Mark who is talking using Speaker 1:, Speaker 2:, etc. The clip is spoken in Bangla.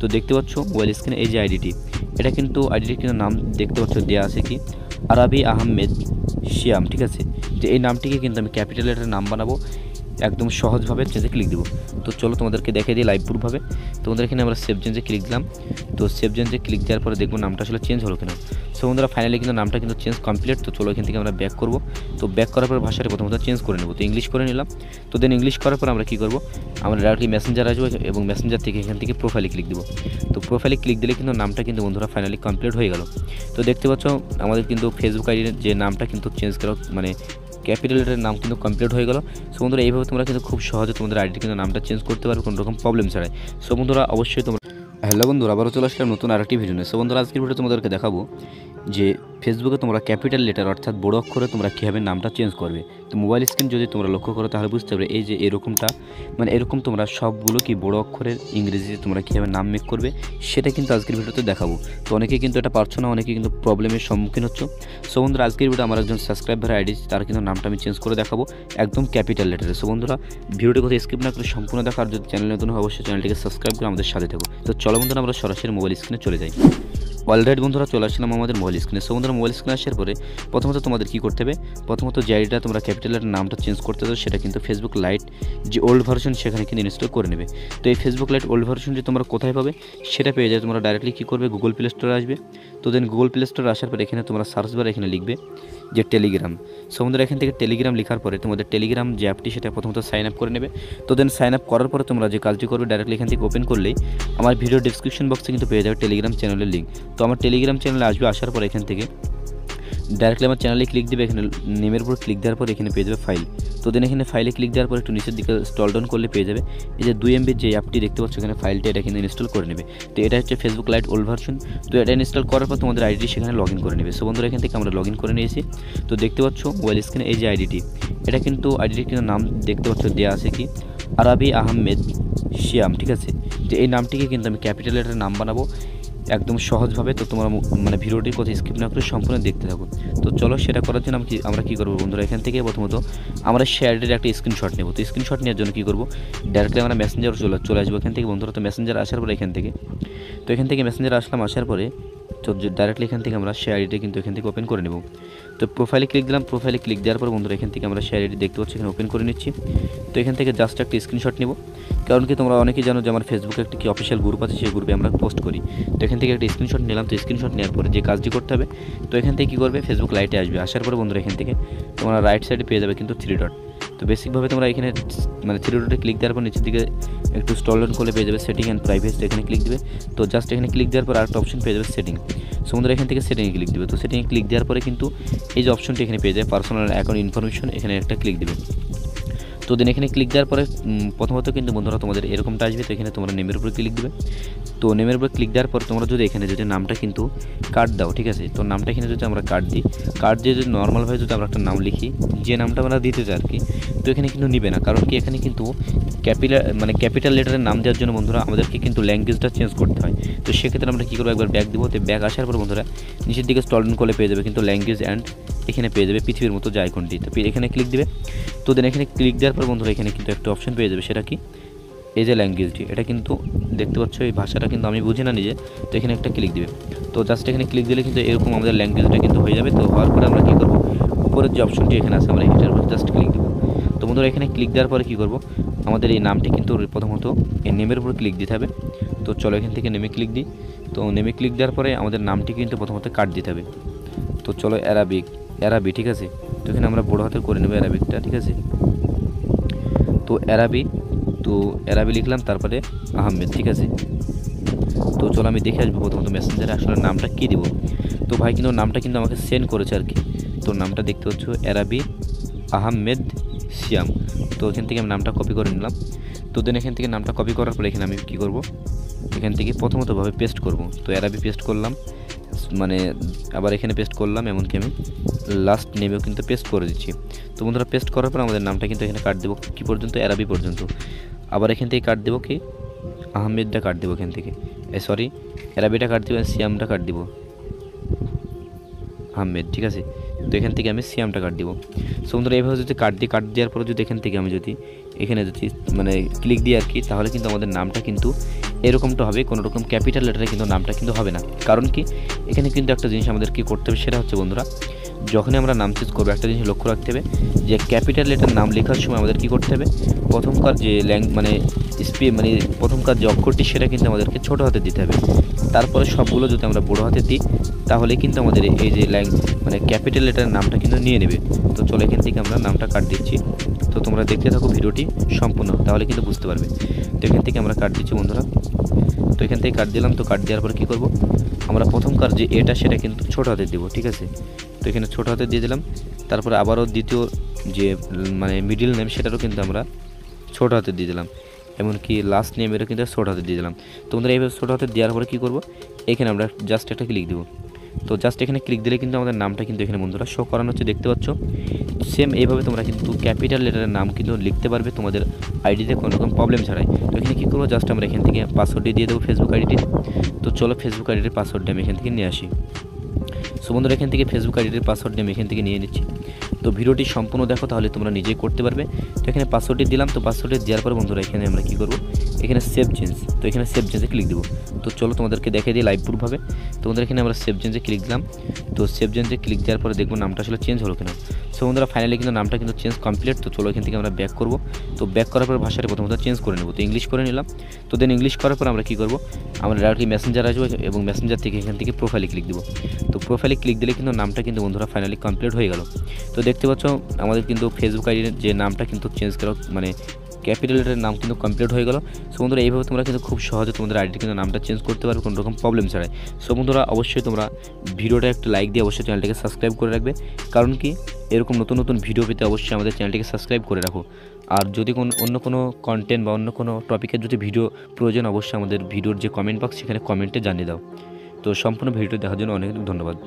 Speaker 1: তো দেখতে পাচ্ছ মোবাইল স্ক্রিনে এই যে আইডিটি, এটা কিন্তু আইডিটির কিন্তু নাম দেখতে পাচ্ছ দেওয়া আছে কি আরাবি আহমেদ শিয়াম, ঠিক আছে। যে এই নামটিকে কিন্তু আমি ক্যাপিটাল লেটারের নাম বানাবো, একদম সহজভাবে চেঞ্জে ক্লিক দেবো। তো চলো তোমাদেরকে দেখিয়ে দিই লাইভ প্রুফভাবে। তোমাদের এখানে আমরা সেভ চেঞ্জে ক্লিক দিলাম। তো সেভ চেঞ্জে ক্লিক দেওয়ার পরে দেখবো নামটা আসলে চেঞ্জ হলো কিনা। সো বন্ধুরা ফাইনালি কিন্তু নামটা কিন্তু চেঞ্জ কমপ্লিট। তো চলো এখান থেকে আমরা ব্যাক করবো। তো ব্যাক করার পর ভাষাটা প্রথমত চেঞ্জ করে নেবো। তো ইংলিশ করে নিলাম। তো দেন ইংলিশ করার পর আমরা কী করবো, আমরা ডাইরেক্টলি মেসেঞ্জার আসবো এবং মেসেঞ্জার থেকে এখান থেকে প্রোফাইলে ক্লিক দেবো। তো প্রোফাইলে ক্লিক দিলে কিন্তু নামটা কিন্তু বন্ধুরা ফাইনালি কমপ্লিট হয়ে গেল। তো দেখতে পাচ্ছ আমাদের কিন্তু ফেসবুক আইডির যে নামটা কিন্তু চেঞ্জ করা মানে ক্যাপিটাল লেটারের নাম কিন্তু কমপ্লিট হয়ে গেল। সো বন্ধুরা এইভাবে তোমরা কিন্তু খুব সহজে তোমাদের আইডির কিন্তু নামটা চেঞ্জ করতে পারবে কোনো রকম প্রবলেম ছাড়াই। সো বন্ধুরা অবশ্যই তোমরা হ্যালো বন্ধুরা, আবারও চলে আসলাম নতুন আরেকটি ভিডিও নিয়ে। সো বন্ধুরা আজকের ভিডিও তোমাদেরকে দেখাবো যে ফেসবুকে তোমরা ক্যাপিটাল লেটার অর্থাৎ বড় অক্ষরে তোমরা কীভাবে নামটা চেঞ্জ করবে। তো মোবাইল স্ক্রিন যদি তোমরা লক্ষ্য করো তাহলে বুঝতে পারবে এই যে এরকমটা মানে এরকম তোমরা সবগুলো কি বড় অক্ষরের ইংরেজিতে তোমরা কীভাবে নাম মেক করবে সেটা কিন্তু আজকের ভিডিওতে দেখাবো। তো অনেকেই কিন্তু এটা পারছো না, অনেকেই কিন্তু প্রবলেমের সম্মুখীন হচ্ছে। সো বন্ধুরা আজকের ভিডিও আমার একজন সাবস্ক্রাইবার আইডি তার কিন্তু নামটা আমি চেঞ্জ করে দেখাবো একদম ক্যাপিটাল লেটারে। সো বন্ধুরা ভিডিওটি কোথাও স্কিপ না করে সম্পূর্ণ দেখার যদি চ্যানেল নতুন হয় অবশ্যই চ্যানেলটিকে সাবস্ক্রাইব করে আমাদের সাথে থাকো। তো চলো বন্ধুরা আমরা সরাসরি মোবাইল স্ক্রিনে চলে যাই। অলরেডি বন্ধুরা চলে আসলাম আমাদের মোবাইল স্ক্রিনে। সো বন্ধুরা মোবাইল স্ক্রিনে আসার পরে প্রথমত তোমাদের কী করতে হবে, প্রথমত যে আইডিটা তোমরা ক্যাপিটালের নামটা চেঞ্জ করতে চাও সেটা কিন্তু ফেসবুক লাইট যে ওল্ড ভার্সন সেখানে কিন্তু ইনস্টল করে নেবে। তো এই ফেসবুক লাইট ওল্ড ভার্সনটি তোমরা কোথায় পাবে সেটা পেয়ে যায় তোমরা ডাইরেক্টলি কী করবে, গুগল প্লে স্টোরে আসবে। তো দেন গুগল প্লে স্টোরে আসার পরে এখানে তোমরা সার্চ বারে এখানে লিখবে যে টেলিগ্রাম। সো বন্ধুরা এখান থেকে টেলিগ্রাম লেখার পরে তোমাদের টেলিগ্রাম যে অ্যাপটি সেটা প্রথমত সাইন আপ করে নেবে। তো দেন সাইন আপ করার পরে তোমরা যে কাজটি করবে ডাইরেক্টলি এখান থেকে ওপেন করলেই আমার ভিডিও ডিসক্রিপশন বক্সে কিন্তু পেয়ে যাবে টেলিগ্রাম চ্যানেলের লিঙ্ক। তো আমার টেলিগ্রাম চ্যানেলে আসবে, আসার পর এখান থেকে ডাইরেক্টলি আমার চ্যানেলে ক্লিক দেবে, এখানে নেমের উপর ক্লিক দেওয়ার পর এখানে পেয়ে যাবে ফাইল। তো দেন এখানে ফাইলে ক্লিক দেওয়ার পর একটু নিচের দিকে স্ক্রল ডাউন করলে পেয়ে যাবে এই যে 2 MB যে অ্যাপটি দেখতে পাচ্ছ এখানে ফাইলটা, এটা কিন্তু ইনস্টল করে নেবে। তো এটা হচ্ছে ফেসবুক লাইট ওল্ড ভার্সন। তো এটা ইনস্টল করার পর তোমাদের আইডি সেখানে লগ ইন করে নেবে। সো বন্ধুরা এখান থেকে আমরা লগ ইন করে নিয়েছি। তো দেখতে পাচ্ছ মোবাইল স্ক্রিনে এই যে আইডিটি, এটা কিন্তু আইডিটির কিন্তু নাম দেখতে পাচ্ছ দেওয়া আছে কি আরাবি আহমেদ শিয়াম, ঠিক আছে। যে এই নামটিকে কিন্তু আমি ক্যাপিটাল লেটারের নাম বানাবো একদম সহজভাবে। তো তোমরা মানে ভিডিওটির কথা স্কিপ না করে সম্পূর্ণ দেখতে থাকো। তো চলো সেটা করার জন্য আমরা কী করবো বন্ধুরা, এখান থেকে প্রথমত আমরা শেয়ারের একটা স্ক্রিনশট নেব। তো স্ক্রিনশট নেওয়ার জন্য কী করবো, ডাইরেক্টলি আমরা মেসেঞ্জার চলে আসবো এখান থেকে বন্ধুরা। তো মেসেঞ্জার আসার পরে এখান থেকে মেসেঞ্জার আসলাম, আসার পরে তো ডাইরেক্টলি এখান থেকে আমরা শেয়ার আইডিটা কিন্তু এখান থেকে ওপেন করে নেব। তো প্রোফাইলে ক্লিক দিলাম। প্রোফাইলে ক্লিক দেওয়ার পর বন্ধুরা এখান থেকে আমরা শেয়ার আইডি দেখতে পাচ্ছি এখানে ওপেন করে নিচ্ছি। তো এখান থেকে জাস্ট একটা স্ক্রিনশট নেব, কারণ কি তোমরা অনেকেই জানো যে আমার ফেসবুকে একটা কি অফিসিয়াল গ্রুপ আছে, সেই গ্রুপে আমরা পোস্ট করি। তো এখান থেকে একটা স্ক্রিনশট নিলাম। তো স্ক্রিনশট নেওয়ার পরে যে কাজটি করতে হবে, তো এখান থেকে কী করবে, ফেসবুক লাইটে আসবে। আসার পরে বন্ধুরা এখান থেকে তোমরা রাইট সাইডে পেয়ে যাবে কিন্তু 3 ডট। তো বেসিকভাবে তোমরা এখানে মানে 3 ডটে ক্লিক দেওয়ার পর নিচের দিকে একটু স্ক্রল ডাউন করলে পেয়ে যাবে সেটিং অ্যান্ড প্রাইভেসি, এখানে ক্লিক দেবে। তো জাস্ট এখানে ক্লিক দেওয়ার পর আরেকটা অপশন পেয়ে যাবে সেটিং। সো বন্ধুরা এখান থেকে সেটিংয়ে ক্লিক দেবে। তো সেটিংয়ে ক্লিক দেওয়ার পরে কিন্তু এই যে অপশনটি এখানে পেয়ে যায় পার্সোনাল অ্যাকাউন্ট ইনফরমেশন, এখানে একটা ক্লিক দেবে। তো দেন এখানে ক্লিক দেওয়ার পরে প্রথমত কিন্তু বন্ধুরা তোমাদের এরকমটা আসবে। তো এখানে তোমরা নেমের উপরে ক্লিক দেবে। তো নেমের উপরে ক্লিক দেওয়ার পর তোমরা যদি এখানে যদি নামটা কিন্তু কাট দাও, ঠিক আছে। তো নামটা এখানে যদি আমরা কাট দিই, কাট দিয়ে যদি নর্মালভাবে যদি আমরা একটা নাম লিখি যে নামটা আমরা দিতে চাই আর কি, তো এখানে কিন্তু নিবে না। কারণ কি এখানে কিন্তু ক্যাপিটাল লেটারের নাম দেওয়ার জন্য বন্ধুরা আমাদেরকে কিন্তু ল্যাঙ্গুয়েজটা চেঞ্জ করতে হয়। তো সেক্ষেত্রে আমরা কী করবো, একবার ব্যাক দেবো। তো ব্যাক আসার পর বন্ধুরা নিচের দিকে স্ক্রল ডাউন করলে পেয়ে যাবে কিন্তু ল্যাঙ্গুয়েজ অ্যান্ড এখানে পেয়ে যাবে পৃথিবীর মতো যে আইকনটি। তো এখানে ক্লিক দেবে। তো দেন এখানে ক্লিক দেওয়ার পর বন্ধুরা এখানে কিন্তু একটা অপশন পেয়ে যাবে, সেটা কি এই যে ল্যাঙ্গুয়েজটি, এটা কিন্তু দেখতে পাচ্ছ এই ভাষাটা কিন্তু আমি বুঝি না নিজে। তো এখানে একটা ক্লিক দেবে। তো জাস্ট এখানে ক্লিক দিলে কিন্তু এরকম আমাদের ল্যাঙ্গুয়েজটা কিন্তু হয়ে যাবে। তো হওয়ার পরে আমরা কী করবো, উপরের যে অপশনটি এখানে আছে আমরা এটার উপর জাস্ট ক্লিক দেবো। তো বন্ধুরা এখানে ক্লিক দেওয়ার পরে কী করবো, আমাদের এই নামটি কিন্তু প্রথমত এই নেমের উপর ক্লিক দিতে হবে। তো চলো এখান থেকে নেমে ক্লিক দিই। তো নেমে ক্লিক দেওয়ার পরে আমাদের নামটি কিন্তু প্রথমত কাট দিতে হবে। তো চলো অ্যারাবি, ঠিক আছে। তো এখানে আমরা বড় হাতের করে নেবো অ্যারাবিকটা, ঠিক আছে। তো অ্যারাবি লিখলাম, তারপরে আহমেদ, ঠিক আছে। তো চলো আমি দেখে আসবো প্রথমত মেসেঞ্জারে আসলে নামটা কী দিব। তো ভাই কিন্তু নামটা কিন্তু আমাকে সেন্ড করেছে আর কি। তো নামটা দেখতে পাচ্ছ অ্যারাবি আহমেদ শিয়াম। তো এখান থেকে আমি নামটা কপি করে নিলাম। তো দেন এখান থেকে নামটা কপি করার পরে এখানে আমি কী করব, এখান থেকে প্রথমতভাবে পেস্ট করব। তো অ্যারাবি পেস্ট করলাম, মানে আবার এখানে পেস্ট করলাম, এমনকি আমি লাস্ট নেমেও কিন্তু পেস্ট করে দিচ্ছি। তো বন্ধুরা পেস্ট করার পর আমাদের নামটা কিন্তু এখানে কাট দেবো কী পর্যন্ত, অ্যারাবি পর্যন্ত। আবার এখান থেকে কাট দেবো কি আহমেদটা কাট দেবো এখান থেকে, অ্যারাবিটা কাট দেবো, সিয়ামটা কাট দেবো আহমেদ, ঠিক আছে। তো এখান থেকে আমি সিয়ামটা কাট দিব। সো বন্ধুরা এইভাবে যদি কাট দেওয়ার পরে যদি এখান থেকে আমি যদি এখানে যদি মানে ক্লিক দিই আর কি, তাহলে কিন্তু আমাদের নামটা কিন্তু এরকমটা হবে, কোনো রকম ক্যাপিটাল লেটারে কিন্তু নামটা কিন্তু হবে না। কারণ কি এখানে কিন্তু একটা জিনিস আমাদের কী করতে হবে, সেটা হচ্ছে বন্ধুরা যখনই আমরা নাম চেঞ্জ করবো একটা জিনিস লক্ষ্য রাখতে হবে যে ক্যাপিটাল লেটার নাম লেখার সময় আমাদের কী করতে হবে, প্রথমকার যে মানে প্রথমকার যে অক্ষরটি সেটা কিন্তু আমাদেরকে ছোটো হাতে দিতে হবে। তারপরে সবগুলো যদি আমরা বড়ো হাতে দিই তাহলে কিন্তু আমাদের এই যে মানে ক্যাপিটাল লেটারের নামটা কিন্তু নিয়ে নেবে। তো চলো এখান থেকে আমরা নামটা কাট দিচ্ছি। তো তোমরা দেখতে থাকো ভিডিওটি সম্পূর্ণ, তাহলে কিন্তু বুঝতে পারবে। তো এখান থেকে আমরা কাট দিচ্ছি বন্ধুরা। তো এখান থেকে কাট দিলাম। তো কাট দেওয়ার পর কী করবো, আমরা প্রথমকার যে এটা সেটা কিন্তু ছোটো হাতে দেবো, ঠিক আছে। তো এখানে ছোটো হাতে দিয়ে দিলাম। তারপরে আবারও দ্বিতীয় যে মানে মিডিল নেম সেটারও কিন্তু আমরা ছোটো হাতে দিয়ে দিলাম, এমনকি লাস্ট নেমেরও কিন্তু ছোটো হাতে দিয়ে দিলাম। তো আমাদের এইভাবে ছোটো হাতে দেওয়ার পরে কী করবো, এখানে আমরা জাস্ট একটা ক্লিক দেবো। তো জাস্ট এখানে ক্লিক দিলে কিন্তু আমাদের নামটা কিন্তু এখানে বন্ধুরা শো করানো হচ্ছে, দেখতে পাচ্ছ। সেম এইভাবে তোমরা কিন্তু ক্যাপিটাল লেটারের নাম কিন্তু লিখতে পারবে তোমাদের আইডিতে কোনো রকম প্রবলেম ছাড়াই। তো এখানে কী করবো, জাস্ট আমরা এখান থেকে পাসওয়ার্ডটি দিয়ে দেবো ফেসবুক আইডিটি। তো চলো ফেসবুক আইডির পাসওয়ার্ডটা আমি এখান থেকে নিয়ে আসি। সো বন্ধুরা এখান থেকে ফেসবুক আইডির পাসওয়ার্ডটি আমি এখান থেকে নিয়ে নিচ্ছি। তো ভিডিওটি সম্পূর্ণ দেখো, তাহলে তোমরা নিজেই করতে পারবে। তো এখানে পাসওয়ার্ডটি দিলাম। তো পাসওয়ার্ডটি দেওয়ার পর বন্ধুরা এখানে আমরা কী করবো, এখানে সেভ চেঞ্জ। তো এখানে সেভ চেঞ্জে ক্লিক দেবো। তো চলো তোমাদেরকে দেখিয়ে দিই লাইভ প্রুফভাবে। তোমাদের এখানে আমরা সেভ চেঞ্জে ক্লিক দিলাম। তো সেভ চেঞ্জে ক্লিক দেওয়ার পরে দেখবো নামটা আসলে চেঞ্জ হলো কিনা। সো বন্ধুরা ফাইনালি কিন্তু নামটা কিন্তু চেঞ্জ কমপ্লিট। তো চলো এখান থেকে আমরা ব্যাক করবো। তো ব্যাক করার পর ভাষাটা প্রথমত চেঞ্জ করে নেবো। তো ইংলিশ করে নিলাম। তো দেন ইংলিশ করার পর আমরা কী করবো, আমরা ডাইরেক্টলি মেসেঞ্জার আসবো এবং মেসেঞ্জার থেকে এখান থেকে প্রোফাইলে ক্লিক দেবো। তো প্রোফাইলে ক্লিক দিলে কিন্তু নামটা কিন্তু বন্ধুরা ফাইনালি কমপ্লিট হয়ে গেল। তো দেখতে পাচ্ছ আমাদের কিন্তু ফেসবুক আইডির যে নামটা কিন্তু চেঞ্জ করা মানে ক্যাপিটাল লেটারের নাম কিন্তু কমপ্লিট হয়ে গেল। সো বন্ধুরা এইভাবে তোমরা কিন্তু খুব সহজে তোমাদের আইডিতে কিন্তু নামটা চেঞ্জ করতে পারবে কোনো রকম প্রবলেম ছাড়াই। সো বন্ধুরা অবশ্যই তোমরা ভিডিওটা একটা লাইক দিয়ে অবশ্যই চ্যানেলটিকে সাবস্ক্রাইব করে রাখবে, কারণ কি এরকম নতুন নতুন ভিডিও পেতে অবশ্যই আমাদের চ্যানেলটিকে সাবস্ক্রাইব করে রাখো। আর যদি অন্য কোনো কন্টেন্ট বা অন্য কোনো টপিকের যদি ভিডিও প্রয়োজন, অবশ্যই আমাদের ভিডিওর যে কমেন্ট বক্স সেখানে কমেন্টে জানিয়ে দাও। তো সম্পূর্ণ ভিডিওটি দেখার জন্য অনেক ধন্যবাদ।